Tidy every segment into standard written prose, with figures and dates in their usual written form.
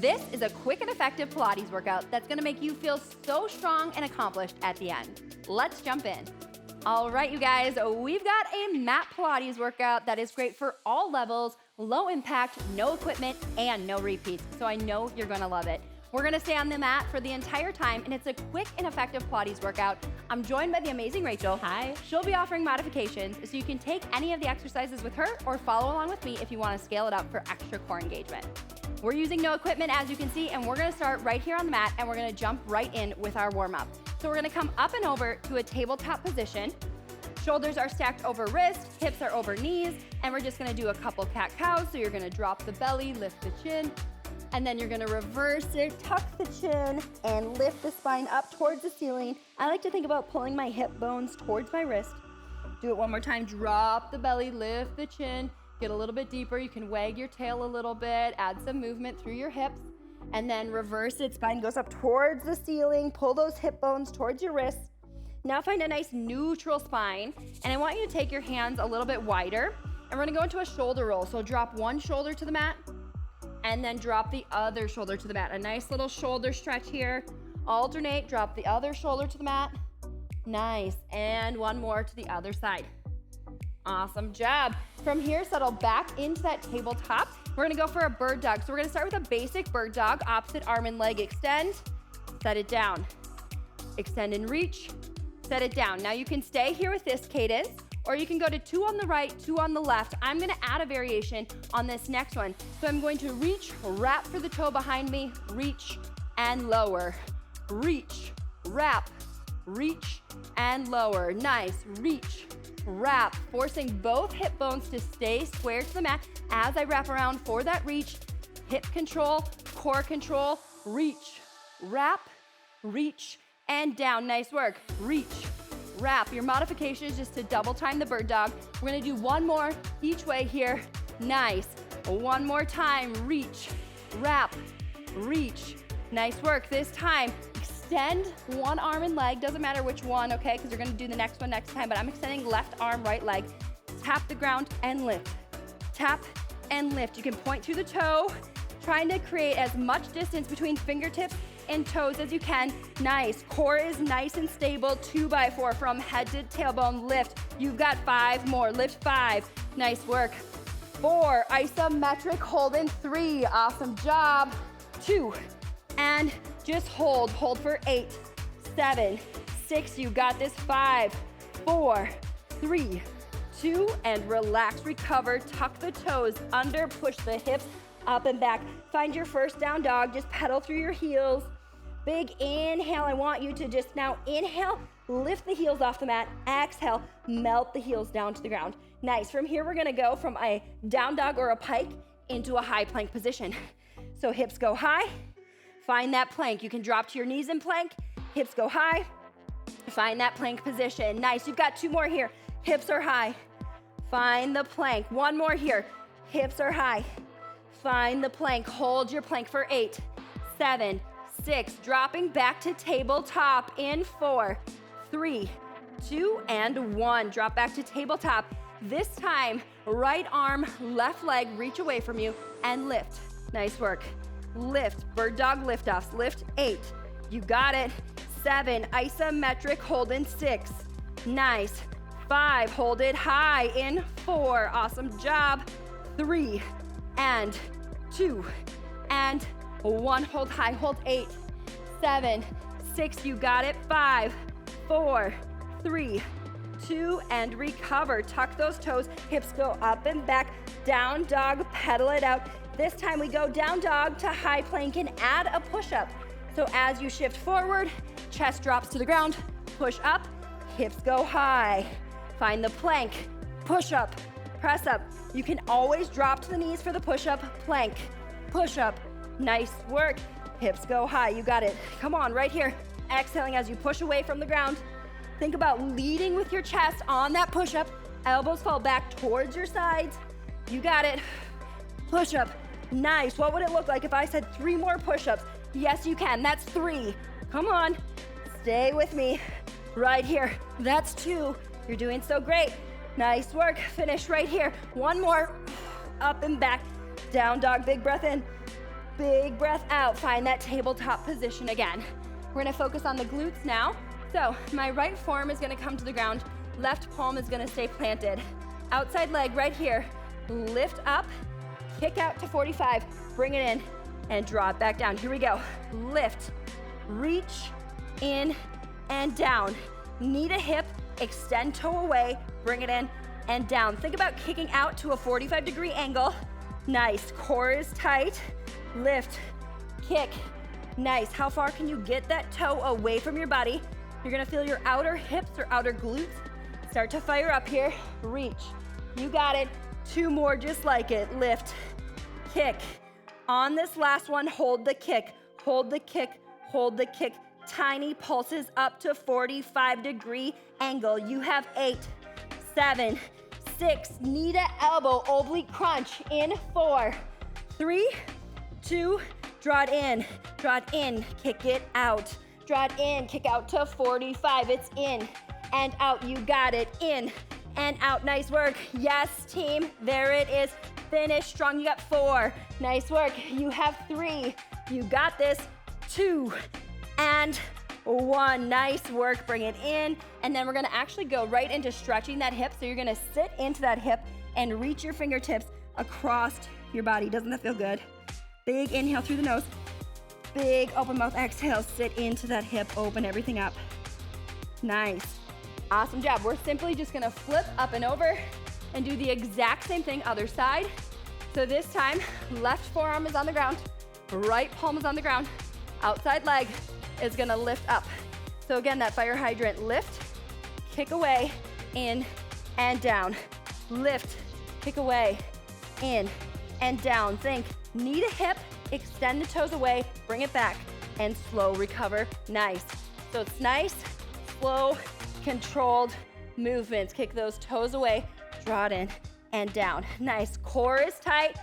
This is a quick and effective Pilates workout that's gonna make you feel so strong and accomplished at the end. Let's jump in. All right, you guys, we've got a mat Pilates workout that is great for all levels, low impact, no equipment, and no repeats. So I know you're gonna love it. We're gonna stay on the mat for the entire time, and it's a quick and effective Pilates workout. I'm joined by the amazing Rachel. Hi. She'll be offering modifications, so you can take any of the exercises with her or follow along with me if you wanna scale it up for extra core engagement. We're using no equipment, as you can see, and we're gonna start right here on the mat, and we're gonna jump right in with our warm-up. So we're gonna come up and over to a tabletop position. Shoulders are stacked over wrists, hips are over knees, and we're just gonna do a couple cat-cows. So you're gonna drop the belly, lift the chin, and then you're gonna reverse it, tuck the chin, and lift the spine up towards the ceiling. I like to think about pulling my hip bones towards my wrist. Do it one more time, drop the belly, lift the chin, get a little bit deeper. You can wag your tail a little bit, add some movement through your hips, and then reverse it, spine goes up towards the ceiling, pull those hip bones towards your wrists. Now find a nice neutral spine, and I want you to take your hands a little bit wider, and we're gonna go into a shoulder roll. So drop one shoulder to the mat, and then drop the other shoulder to the mat. A nice little shoulder stretch here. Alternate, drop the other shoulder to the mat. Nice, and one more to the other side. Awesome job. From here, settle back into that tabletop. We're gonna go for a bird dog. So we're gonna start with a basic bird dog, opposite arm and leg extend, set it down. Extend and reach, set it down. Now you can stay here with this cadence, or you can go to 2 on the right, 2 on the left. I'm gonna add a variation on this next one. So I'm going to reach, wrap for the toe behind me, reach and lower. Reach, wrap, reach and lower. Nice, reach, wrap, forcing both hip bones to stay square to the mat as I wrap around for that reach. Hip control, core control, reach, wrap, reach, and down. Nice work. Reach, wrap. Your modification is just to double time the bird dog. We're gonna do one more each way here. Nice. One more time. Reach, wrap, reach. Nice work. This time, extend one arm and leg. Doesn't matter which one, okay? Because you're gonna do the next one next time, but I'm extending left arm, right leg. Tap the ground and lift. Tap and lift. You can point through the toe, trying to create as much distance between fingertips and toes as you can. Nice. Core is nice and stable. 2x4 from head to tailbone. Lift. You've got 5 more. Lift 5. Nice work. 4. Isometric hold in 3. Awesome job. 2. And just hold. Hold for 8, 7, 6. You got this. 5, 4, 3, 2, and relax. Recover. Tuck the toes under. Push the hips up and back. Find your first down dog. Just pedal through your heels. Big inhale. I want you to just now inhale, lift the heels off the mat. Exhale, melt the heels down to the ground. Nice. From here, we're gonna go from a down dog or a pike into a high plank position. So hips go high, find that plank. You can drop to your knees in plank. Hips go high, find that plank position. Nice. You've got 2 more here. Hips are high, find the plank. 1 more here. Hips are high, find the plank. Hold your plank for 8, 7, 6, dropping back to tabletop in 4, 3, 2, and 1. Drop back to tabletop. This time, right arm, left leg, reach away from you and lift. Nice work. Lift, bird dog lift-offs. Lift 8. You got it. 7, isometric hold in 6. Nice. 5, hold it high in 4. Awesome job. 3, and 2, and 1, hold high, hold 8, 7, 6, you got it. 5, 4, 3, 2, and recover. Tuck those toes, hips go up and back. Down dog, pedal it out. This time we go down dog to high plank and add a push-up. So as you shift forward, chest drops to the ground, push up, hips go high. Find the plank, push up, press up. You can always drop to the knees for the push-up, plank, push-up. Nice work. Hips go high. You got it. Come on, right here. Exhaling as you push away from the ground. Think about leading with your chest on that push-up. Elbows fall back towards your sides. You got it. Push-up. Nice. What would it look like if I said 3 more push-ups? Yes, you can. That's 3. Come on. Stay with me. Right here. That's 2. You're doing so great. Nice work. Finish right here. 1 more. Up and back. Down dog. Big breath in. Big breath out, find that tabletop position again. We're gonna focus on the glutes now. So my right forearm is gonna come to the ground, left palm is gonna stay planted. Outside leg right here, lift up, kick out to 45, bring it in, and draw it back down. Here we go. Lift, reach, in, and down. Knee to hip, extend toe away, bring it in, and down. Think about kicking out to a 45-degree angle. Nice, core is tight. Lift, kick, nice. How far can you get that toe away from your body? You're gonna feel your outer hips or outer glutes start to fire up here. Reach, you got it. 2 more just like it. Lift, kick. On this last one, hold the kick, hold the kick, hold the kick. Tiny pulses up to 45-degree angle. You have 8, 7, 6, knee to elbow, oblique crunch in 4, 3, 2, draw it in, kick it out. Draw it in, kick out to 45, it's in and out, you got it, in and out, nice work. Yes, team, there it is, finish strong, you got 4, nice work. You have 3, you got this, 2, and 1, nice work, bring it in, and then we're gonna actually go right into stretching that hip, so you're gonna sit into that hip and reach your fingertips across your body. Doesn't that feel good? Big inhale through the nose, big open mouth exhale, sit into that hip, open everything up. Nice, awesome job. We're simply just gonna flip up and over and do the exact same thing other side. So this time, left forearm is on the ground, right palm is on the ground, outside leg is gonna lift up. So again, that fire hydrant, lift, kick away, in and down. Lift, kick away, in and down. Think knee to hip, extend the toes away, bring it back, and slow recover. Nice. So it's nice, slow, controlled movements. Kick those toes away, draw it in and down. Nice, core is tight.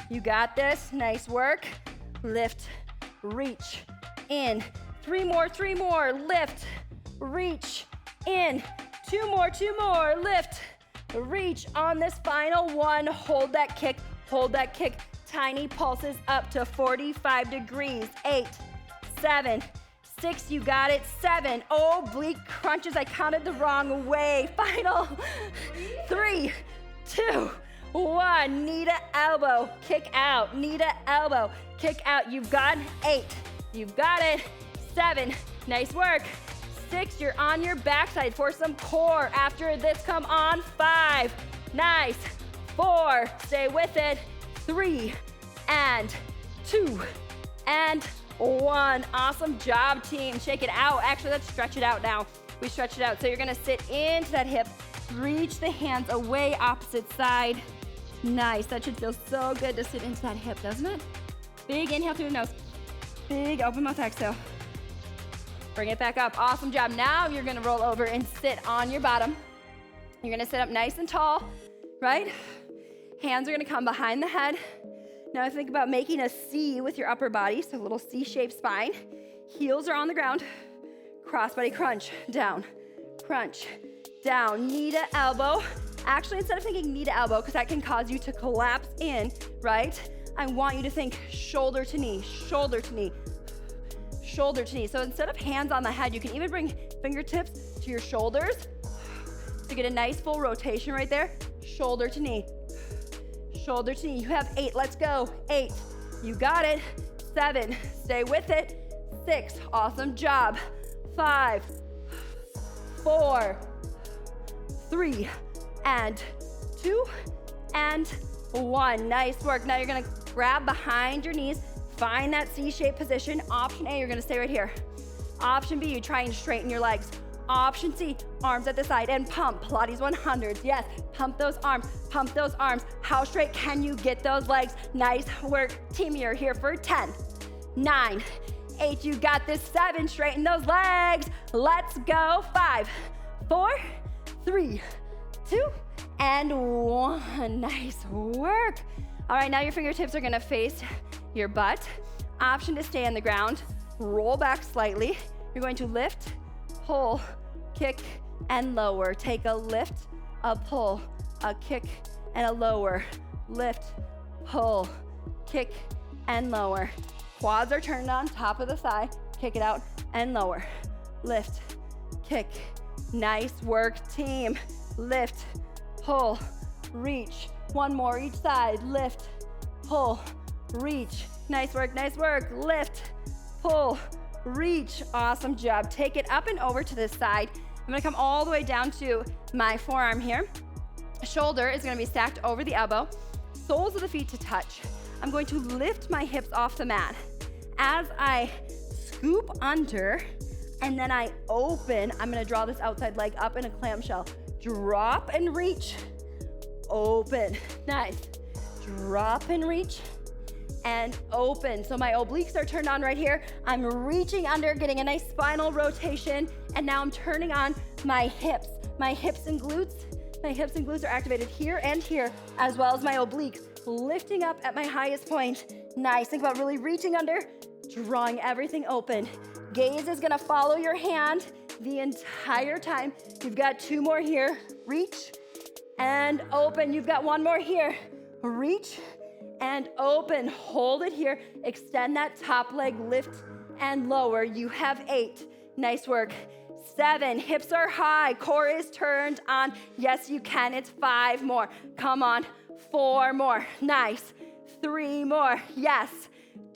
You got this, nice work. Lift, reach, in. 3 more, lift, reach, in. 2 more, lift, reach. On this final one, hold that kick, tiny pulses up to 45 degrees. 8, 7, 6, you got it. 7, oblique crunches, I counted the wrong way. Final 3, 2, 1, knee to elbow, kick out, knee to elbow, kick out. You've got 8, you've got it. 7, nice work. 6, you're on your backside for some core. After this, come on. 5, nice. 4, stay with it. 3, and 2, and 1. Awesome job, team. Shake it out. Actually, let's stretch it out now. We stretch it out. So you're gonna sit into that hip, reach the hands away, opposite side. Nice, that should feel so good to sit into that hip, doesn't it? Big inhale through the nose. Big open mouth exhale. Bring it back up, awesome job. Now you're gonna roll over and sit on your bottom. You're gonna sit up nice and tall, right? Hands are gonna come behind the head. Now think about making a C with your upper body, so a little C-shaped spine. Heels are on the ground. Crossbody crunch, down, knee to elbow. Actually, instead of thinking knee to elbow, because that can cause you to collapse in, right? I want you to think shoulder to knee, shoulder to knee, shoulder to knee. So instead of hands on the head, you can even bring fingertips to your shoulders to get a nice full rotation right there. Shoulder to knee, shoulder to knee. You have 8, let's go. 8, you got it. 7, stay with it. 6, awesome job. 5, 4, 3, and 2, and 1. Nice work. Now you're gonna grab behind your knees, find that C-shaped position. Option A, you're gonna stay right here. Option B, you try and straighten your legs. Option C, arms at the side and pump. Pilates 100s, yes. Pump those arms, pump those arms. How straight can you get those legs? Nice work, team. You're here for 10, 9, 8, you got this. 7, straighten those legs. Let's go. 5, 4, 3, 2, and 1. Nice work. All right, now your fingertips are gonna face your butt. Option to stay on the ground. Roll back slightly. You're going to lift, pull, kick, and lower. Take a lift, a pull, a kick, and a lower. Lift, pull, kick, and lower. Quads are turned on, top of the thigh, kick it out and lower. Lift, kick. Nice work, team. Lift, pull, reach. One more each side. Lift, pull, reach. Nice work, nice work. Lift, pull, reach. Awesome job. Take it up and over to this side. I'm gonna come all the way down to my forearm here. Shoulder is gonna be stacked over the elbow. Soles of the feet to touch. I'm going to lift my hips off the mat. As I scoop under, and then I open, I'm gonna draw this outside leg up in a clamshell. Drop and reach, open. Nice. Drop and reach, and open. So my obliques are turned on right here. I'm reaching under, getting a nice spinal rotation, and now I'm turning on my hips. My hips and glutes are activated here and here, as well as my obliques, lifting up at my highest point. Nice. Think about really reaching under, drawing everything open. Gaze is gonna follow your hand the entire time. You've got 2 more here. Reach and open. You've got 1 more here. Reach and open. Hold it here. Extend that top leg, lift and lower. You have 8. Nice work. 7, hips are high, core is turned on. Yes, you can. It's 5 more. Come on. 4 more. Nice. 3 more. Yes.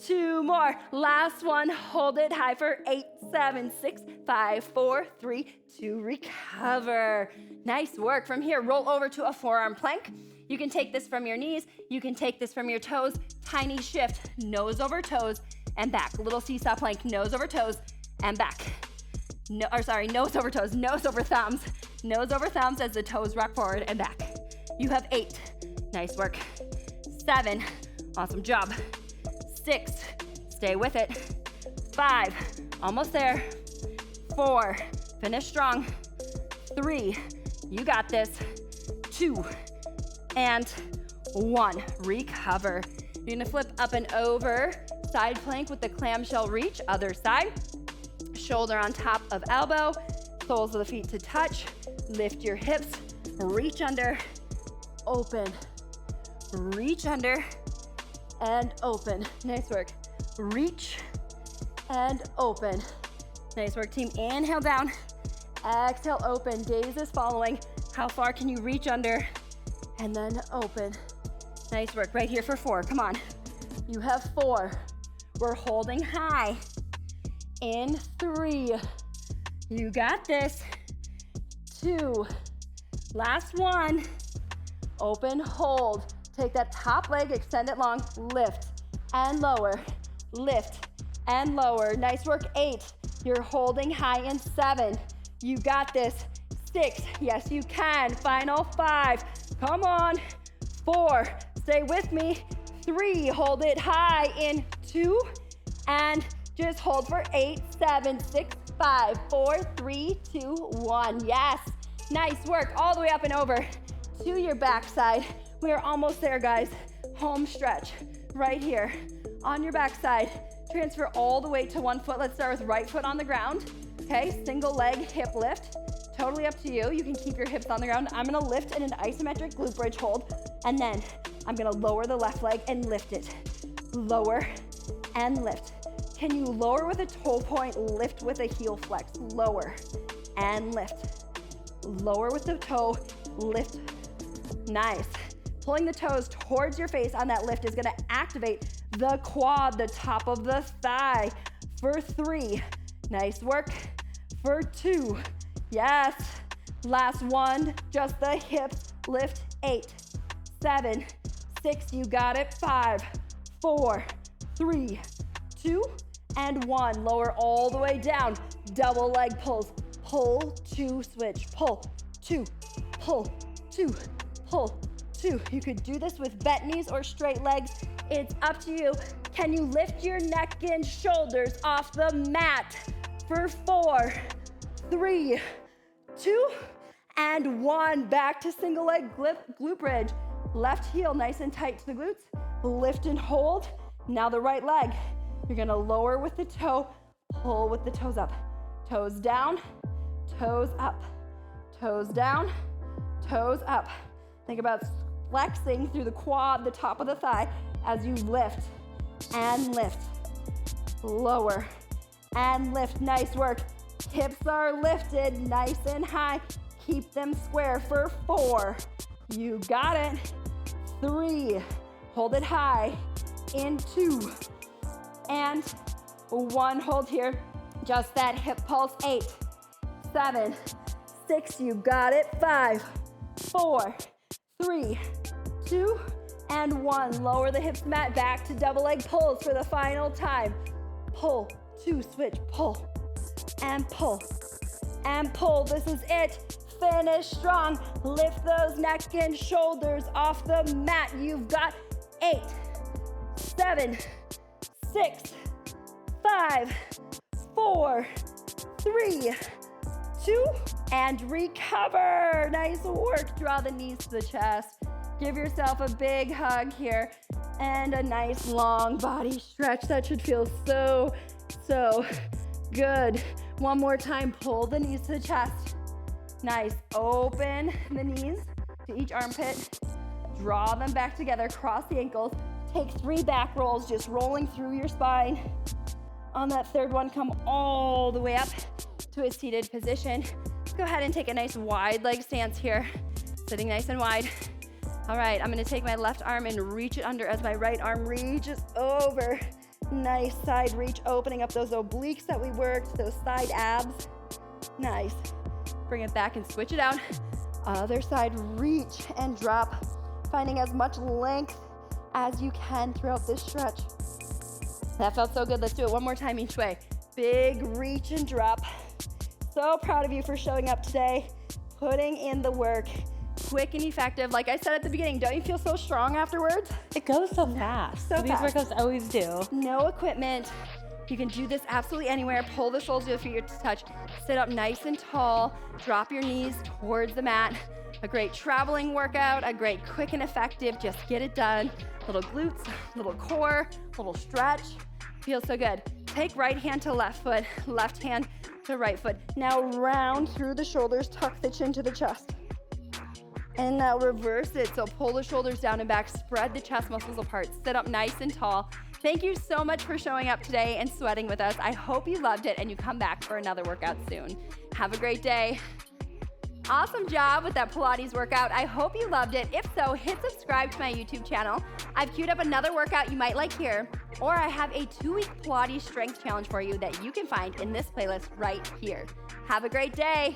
2 more. Last one. Hold it high for 8, 7, 6, 5, 4, 3, 2. Recover. Nice work. From here, roll over to a forearm plank. You can take this from your knees. You can take this from your toes. Tiny shift. Nose over toes and back. Little seesaw plank. Nose over toes and back. Nose over toes. Nose over thumbs. Nose over thumbs as the toes rock forward and back. You have 8. Nice work. 7. Awesome job. 6, stay with it. 5, almost there. 4, finish strong. 3, you got this. 2, and 1, recover. You're gonna flip up and over, side plank with the clamshell reach, other side. Shoulder on top of elbow, soles of the feet to touch. Lift your hips, reach under, open. Reach under, and open. Nice work. Reach and open. Nice work, team. Inhale down, exhale, open. Gaze is following. How far can you reach under? And then open. Nice work. Right here for 4. Come on. You have 4. We're holding high. In 3. You got this. 2. Last one. Open, hold. Take that top leg, extend it long, lift and lower, lift and lower. Nice work. 8, you're holding high in 7. You got this. 6, yes you can. Final 5, come on. 4, stay with me. 3, hold it high in 2, and just hold for 8, 7, 6, 5, 4, 3, 2, 1. Yes, nice work. All the way up and over to your backside. We are almost there, guys. Home stretch right here on your backside. Transfer all the way to 1 foot. Let's start with right foot on the ground. Okay, single leg hip lift. Totally up to you. You can keep your hips on the ground. I'm gonna lift in an isometric glute bridge hold, and then I'm gonna lower the left leg and lift it. Lower and lift. Can you lower with a toe point, lift with a heel flex? Lower and lift. Lower with the toe, lift. Nice. Pulling the toes towards your face on that lift is gonna activate the quad, the top of the thigh. For 3, nice work. For 2, yes. Last one, just the hips, lift. 8, 7, 6, you got it. 5, 4, 3, 2, and 1. Lower all the way down. Double leg pulls. Pull, 2, switch. Pull, 2, pull, 2, pull, 2. You could do this with bent knees or straight legs. It's up to you. Can you lift your neck and shoulders off the mat? For 4, 3, 2, and 1. Back to single leg glute bridge. Left heel nice and tight to the glutes. Lift and hold. Now the right leg. You're gonna lower with the toe, pull with the toes up. Toes down, toes up. Toes down, toes up. Think about flexing through the quad, the top of the thigh, as you lift and lift. Lower and lift. Nice work. Hips are lifted nice and high. Keep them square for 4. You got it. 3. Hold it high. In 2. And 1. Hold here. Just that hip pulse. 8, 7, 6. You got it. 5, 4, 3, 2, and 1. Lower the hips mat. Back to double leg pulls for the final time. Pull, 2, switch, pull, and pull, and pull. This is it. Finish strong. Lift those neck and shoulders off the mat. You've got 8, 7, 6, 5, 4, 3, 2, and recover. Nice work. Draw the knees to the chest. Give yourself a big hug here and a nice long body stretch. That should feel so, so good. One more time. Pull the knees to the chest. Nice. Open the knees to each armpit. Draw them back together. Cross the ankles. Take 3 back rolls, just rolling through your spine. On that third one, come all the way up to a seated position. Let's go ahead and take a nice wide leg stance here. Sitting nice and wide. All right, I'm gonna take my left arm and reach it under as my right arm reaches over. Nice side reach, opening up those obliques that we worked, those side abs. Nice. Bring it back and switch it out. Other side, reach and drop. Finding as much length as you can throughout this stretch. That felt so good. Let's do it one more time each way. Big reach and drop. So proud of you for showing up today, putting in the work. Quick and effective. Like I said at the beginning, don't you feel so strong afterwards? It goes so fast. So These fast. workouts always do. No equipment. You can do this absolutely anywhere. Pull the soles of your feet to touch. Sit up nice and tall. Drop your knees towards the mat. A great traveling workout, a great quick and effective. Just get it done. Little glutes, little core, little stretch. Feels so good. Take right hand to left foot, left hand to right foot. Now round through the shoulders, tuck the chin to the chest. And now reverse it. So pull the shoulders down and back, spread the chest muscles apart. Sit up nice and tall. Thank you so much for showing up today and sweating with us. I hope you loved it and you come back for another workout soon. Have a great day. Awesome job with that Pilates workout. I hope you loved it. If so, hit subscribe to my YouTube channel. I've queued up another workout you might like here, or I have a 2-week Pilates strength challenge for you that you can find in this playlist right here. Have a great day.